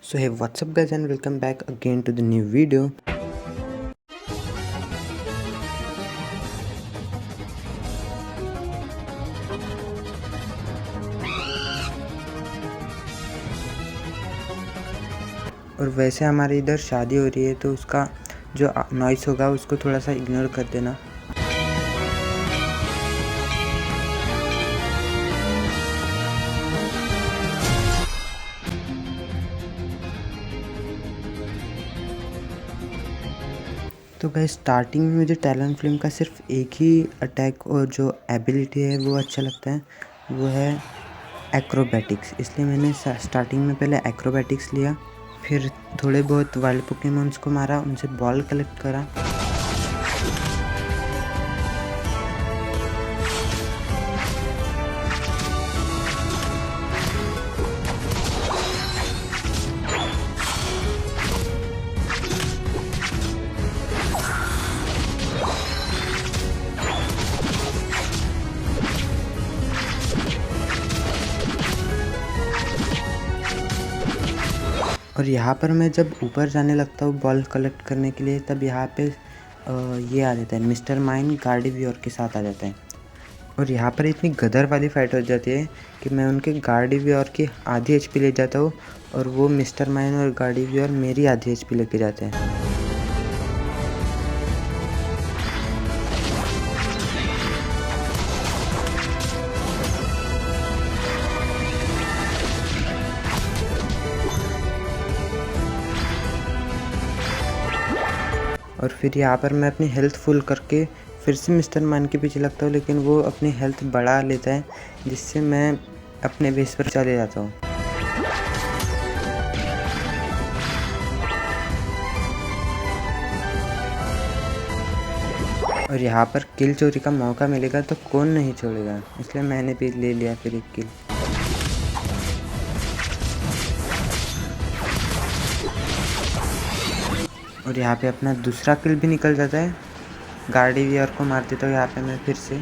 So hey, what's up guys and welcome back again to the new video. और वैसे हमारे इधर शादी हो रही है तो उसका जो नॉइस होगा उसको थोड़ा सा इग्नोर कर देना। तो गाइस स्टार्टिंग में मुझे टैलेंट फिल्म का सिर्फ एक ही अटैक और जो एबिलिटी है वो अच्छा लगता है, वो है एक्रोबैटिक्स। इसलिए मैंने स्टार्टिंग में पहले एक्रोबैटिक्स लिया, फिर थोड़े बहुत वाइल्ड पोकेमॉन्स को मारा, उनसे बॉल कलेक्ट करा। और यहाँ पर मैं जब ऊपर जाने लगता हूँ बॉल कलेक्ट करने के लिए, तब यहाँ पे ये आ जाता है, मिस्टर माइन गार्डिवियोर के साथ आ जाता है। और यहाँ पर इतनी गदर वाली फाइट हो जाती है कि मैं उनके गार्डिवियोर की आधी एचपी ले जाता हूँ और वो मिस्टर माइन और गार्डिवियोर मेरी आधी एचपी लेके जाते हैं। और फिर यहाँ पर मैं अपनी हेल्थ फुल करके फिर से मिस्टर मान के पीछे लगता हूँ, लेकिन वो अपनी हेल्थ बढ़ा लेता है जिससे मैं अपने बेस पर चले जाता हूँ। और यहाँ पर किल चोरी का मौका मिलेगा तो कौन नहीं छोड़ेगा, इसलिए मैंने भी ले लिया फिर एक किल। और यहाँ पे अपना दूसरा किल भी निकल जाता है, गार्डिवियोर को मार देता हूँ यहाँ पे मैं फिर से।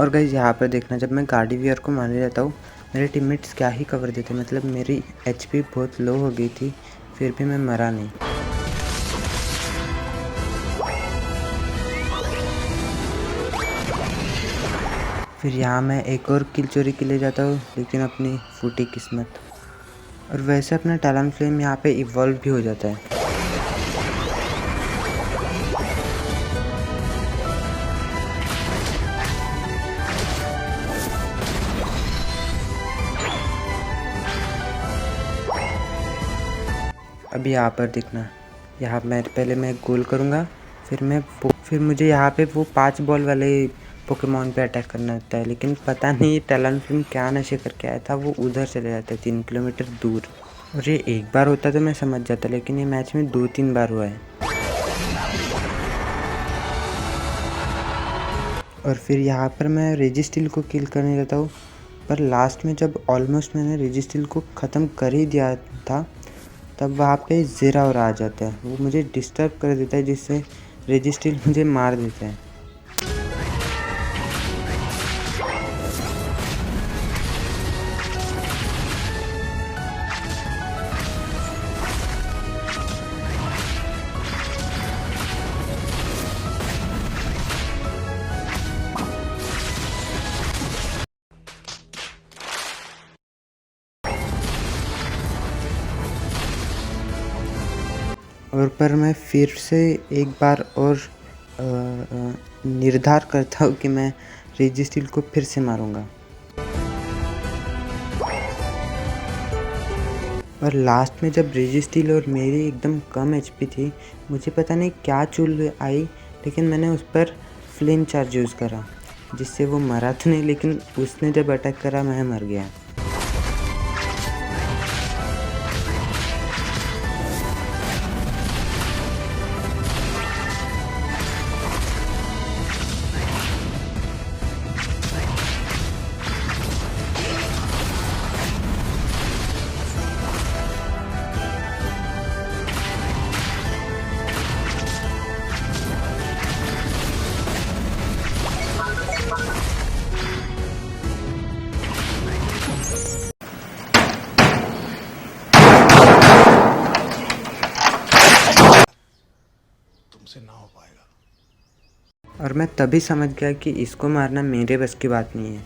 और गाइस यहाँ पर देखना, जब मैं गार्डिवियोर को मारने जाता हूँ मेरे टीममेट्स क्या ही कवर देते, मतलब मेरी एचपी बहुत लो हो गई थी फिर भी मैं मरा नहीं। फिर यहाँ मैं एक और किल चोरी के लिए जाता हूँ, लेकिन अपनी फूटी किस्मत। और वैसे अपना टैलेंट फ्लेम यहाँ पे इवॉल्व भी हो जाता है। अभी यहाँ पर देखना, यहाँ पहले मैं गोल करूँगा, फिर मुझे यहाँ पे वो 5 बॉल वाले पोकेमॉन पे अटैक करना होता है, लेकिन पता नहीं टैलेंट फिल्म क्या नशे करके आया था, वो उधर चले जाता है 3 किलोमीटर दूर। और ये एक बार होता तो मैं समझ जाता, लेकिन ये मैच में 2-3 बार हुआ है। और फिर यहाँ पर मैं रेजिस्टिल को किल करने जाता हूँ, पर लास्ट में जब ऑलमोस्ट मैंने रेजिस्टिल को ख़त्म कर ही दिया था, तब वहाँ पे ज़ेराओर आ जाता है, वो मुझे डिस्टर्ब कर देता है जिससे रेजिस्टिल मुझे मार देता है। और पर मैं फिर से एक बार और निर्धार करता हूँ कि मैं रेजिस्टिल को फिर से मारूंगा। और लास्ट में जब रेजिस्टिल और मेरी एकदम कम एचपी थी, मुझे पता नहीं क्या चूल आई, लेकिन मैंने उस पर फ्लेम चार्ज यूज़ करा जिससे वो मरा तो नहीं, लेकिन उसने जब अटैक करा मैं मर गया। तुमसे ना हो पाएगा। और मैं तभी समझ गया कि इसको मारना मेरे बस की बात नहीं है।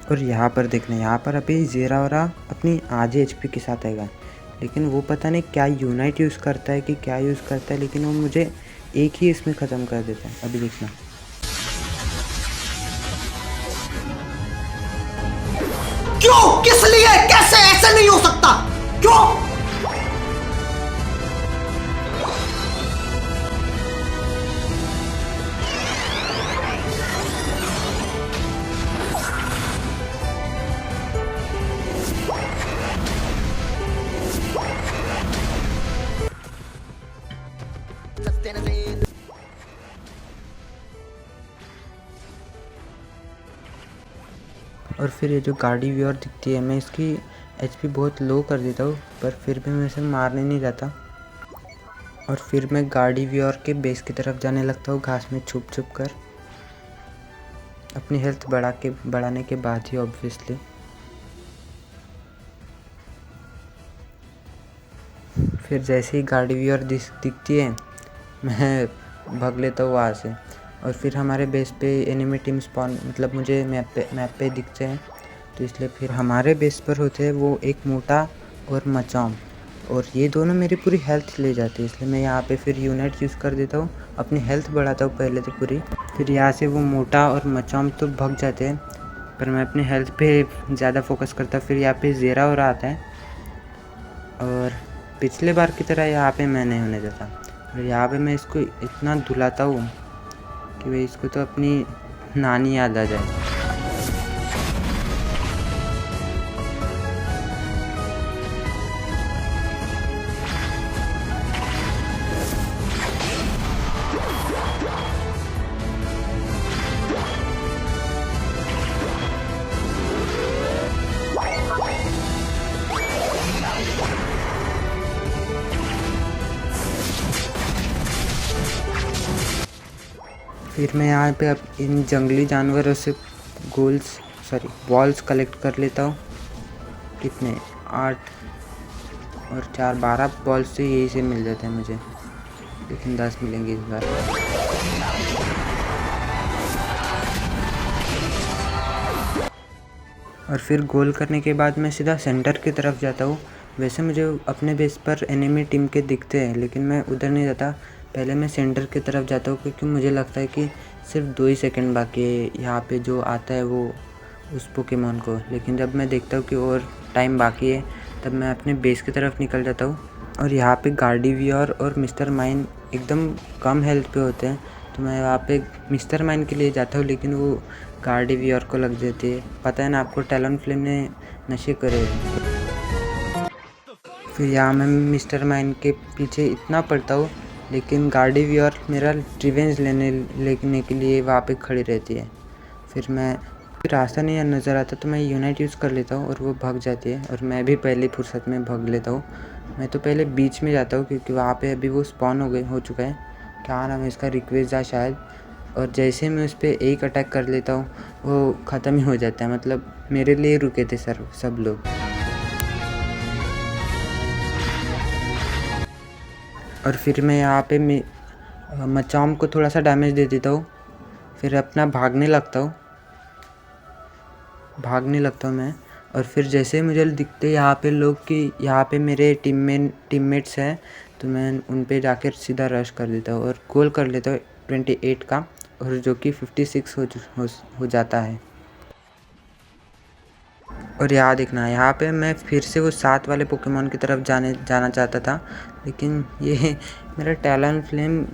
और यहाँ पर देखना, यहाँ पर अभी ज़ेरावरा अपनी आधी एचपी के साथ आएगा, लेकिन वो पता नहीं क्या यूनाइट यूज़ करता है कि क्या यूज़ करता है, लेकिन वो मुझे एक ही इसमें ख़त्म कर देता है। अभी देखना, क्यों? किस लिए? कैसे? ऐसे नहीं हो सकता। क्यों? और फिर ये जो गाड़ी व्यूअर दिखती है, मैं इसकी एचपी बहुत लो कर देता हूँ, पर फिर भी मैं इसे मारने नहीं जाता। और फिर मैं गाड़ी व्यूअर के बेस की तरफ जाने लगता हूँ, घास में छुप छुप कर, अपनी हेल्थ बढ़ाने के बाद ही ऑब्वियसली। फिर जैसे ही गाड़ी व्यूअर दिखती है, मैं भाग लेता हूँ वहाँ से। और फिर हमारे बेस पे एनिमी टीम स्पॉन, मतलब मुझे मैप पे दिखते हैं, तो इसलिए फिर हमारे बेस पर होते हैं वो एक मोटा और मचाम, और ये दोनों मेरी पूरी हेल्थ ले जाते हैं। इसलिए मैं यहाँ पे फिर यूनाइट यूज़ कर देता हूँ, अपनी हेल्थ बढ़ाता हूँ पहले तो पूरी। फिर यहाँ से वो मोटा और मचाम तो भाग जाते हैं, पर मैं अपनी हेल्थ पे ज़्यादा फोकस करता। फिर यहाँ पे ज़ेरा हो रहा है, और पिछले बार की तरह यहाँ पे मैं नहीं होने देता। और यहाँ पे मैं इसको इतना धुलाता हूँ कि भाई इसको तो अपनी नानी याद आ जाए। फिर मैं यहाँ पे अब इन जंगली जानवरों से बॉल्स कलेक्ट कर लेता हूँ। कितने, 8 और 4 12 बॉल्स से यही से मिल जाते हैं मुझे, लेकिन 10 मिलेंगे इस बार। और फिर गोल करने के बाद मैं सीधा सेंटर की तरफ जाता हूँ। वैसे मुझे अपने बेस पर एनिमी टीम के दिखते हैं, लेकिन मैं उधर नहीं जाता। पहले मैं सेंटर की तरफ जाता हूँ, क्योंकि मुझे लगता है कि सिर्फ 2 ही सेकंड बाकी है यहाँ पे जो आता है वो उस पोकेमॉन को। लेकिन जब मैं देखता हूँ कि और टाइम बाकी है, तब मैं अपने बेस की तरफ निकल जाता हूँ। और यहाँ पे गार्डिवियर और मिस्टर माइन एकदम कम हेल्थ पे होते हैं, तो मैं वहाँ पे मिस्टर माइन के लिए जाता हूँ, लेकिन वो गार्डिवियर को लग जाती है। पता है ना आपको, टैलनफ्लेम ने नशे करे हैं। फिर यहाँ मैं मिस्टर माइन के पीछे इतना पड़ता हूँ, लेकिन गार्डिवियर मेरा रिवेंज लेने के लिए वहाँ पे खड़ी रहती है। फिर रास्ता नहीं नज़र आता, तो मैं यूनाइट यूज़ कर लेता हूँ और वो भाग जाती है, और मैं भी पहली फुर्सत में भाग लेता हूँ। मैं तो पहले बीच में जाता हूँ, क्योंकि वहाँ पे अभी वो स्पॉन हो चुका है, क्या नाम है इसका, रिक्वेस्ट शायद। और जैसे मैं उस पर एक अटैक कर लेता हूँ, वो ख़त्म ही हो जाता है। मतलब मेरे लिए रुके थे सब लोग। और फिर मैं यहाँ पे मचाम को थोड़ा सा डैमेज दे देता हूँ, फिर अपना भागने लगता हूँ मैं। और फिर जैसे मुझे दिखते यहाँ पे लोग कि यहाँ पे मेरे टीममेट्स हैं, तो मैं उन पे जाकर सीधा रश कर देता हूँ और गोल कर लेता हूँ 28 का, और जो कि 56 हो जाता है। और यहाँ देखना, यहाँ पे मैं फिर से वो 7 वाले पोकेमॉन की तरफ जाना चाहता था, लेकिन ये मेरा टैलन फ्लेम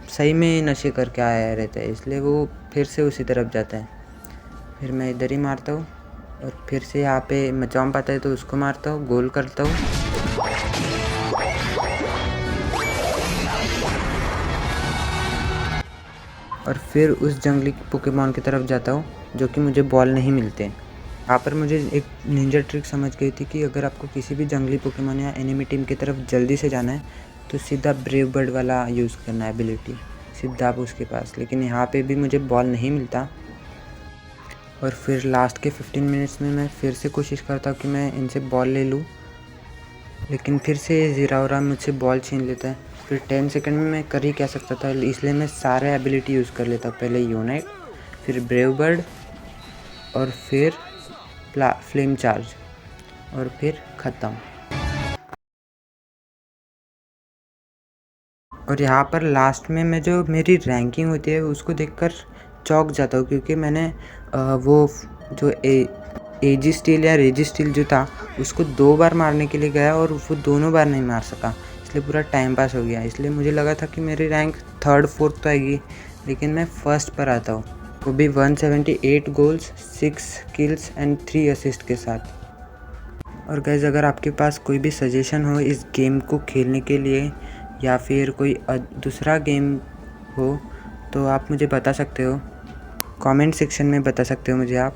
सही में नशे करके आया रहता है, इसलिए वो फिर से उसी तरफ जाता है। फिर मैं इधर ही मारता हूँ और फिर से यहाँ पे मचाम पाता है तो उसको मारता हूँ, गोल करता हूँ। और फिर उस जंगली पोकेमॉन की तरफ जाता हूँ जो कि मुझे बॉल नहीं मिलते। यहाँ पर मुझे एक निंजा ट्रिक समझ गई थी कि अगर आपको किसी भी जंगली पोकेमॉन या एनिमी टीम की तरफ जल्दी से जाना है तो सीधा ब्रेव बर्ड वाला यूज़ करना है एबिलिटी, सीधा आप उसके पास। लेकिन यहाँ पे भी मुझे बॉल नहीं मिलता और फिर लास्ट के 15 मिनट्स में मैं फिर से कोशिश करता हूँ कि मैं इनसे बॉल ले लूँ, लेकिन फिर से ज़ीराओरा मुझसे बॉल छीन लेता है। फिर 10 सेकंड में मैं कर ही क्या सकता था, इसलिए मैं सारे एबिलिटी यूज़ कर लेता हूँ। पहले यूनाइट, फिर ब्रेव बर्ड और फिर फ्लेम चार्ज और फिर ख़त्म। और यहाँ पर लास्ट में मैं जो मेरी रैंकिंग होती है उसको देखकर चौंक जाता हूँ, क्योंकि मैंने वो जो एजी स्टील या रेजी स्टील जो था उसको 2 बार मारने के लिए गया और वो दोनों बार नहीं मार सका, इसलिए पूरा टाइम पास हो गया। इसलिए मुझे लगा था कि मेरी रैंक 3rd 4th तो आएगी, लेकिन मैं फर्स्ट पर आता हूँ, वो भी 178 गोल्स, 6 किल्स एंड 3 असिस्ट के साथ। और गाइस, अगर आपके पास कोई भी सजेशन हो इस गेम को खेलने के लिए या फिर कोई दूसरा गेम हो तो आप मुझे बता सकते हो, कमेंट सेक्शन में बता सकते हो मुझे आप।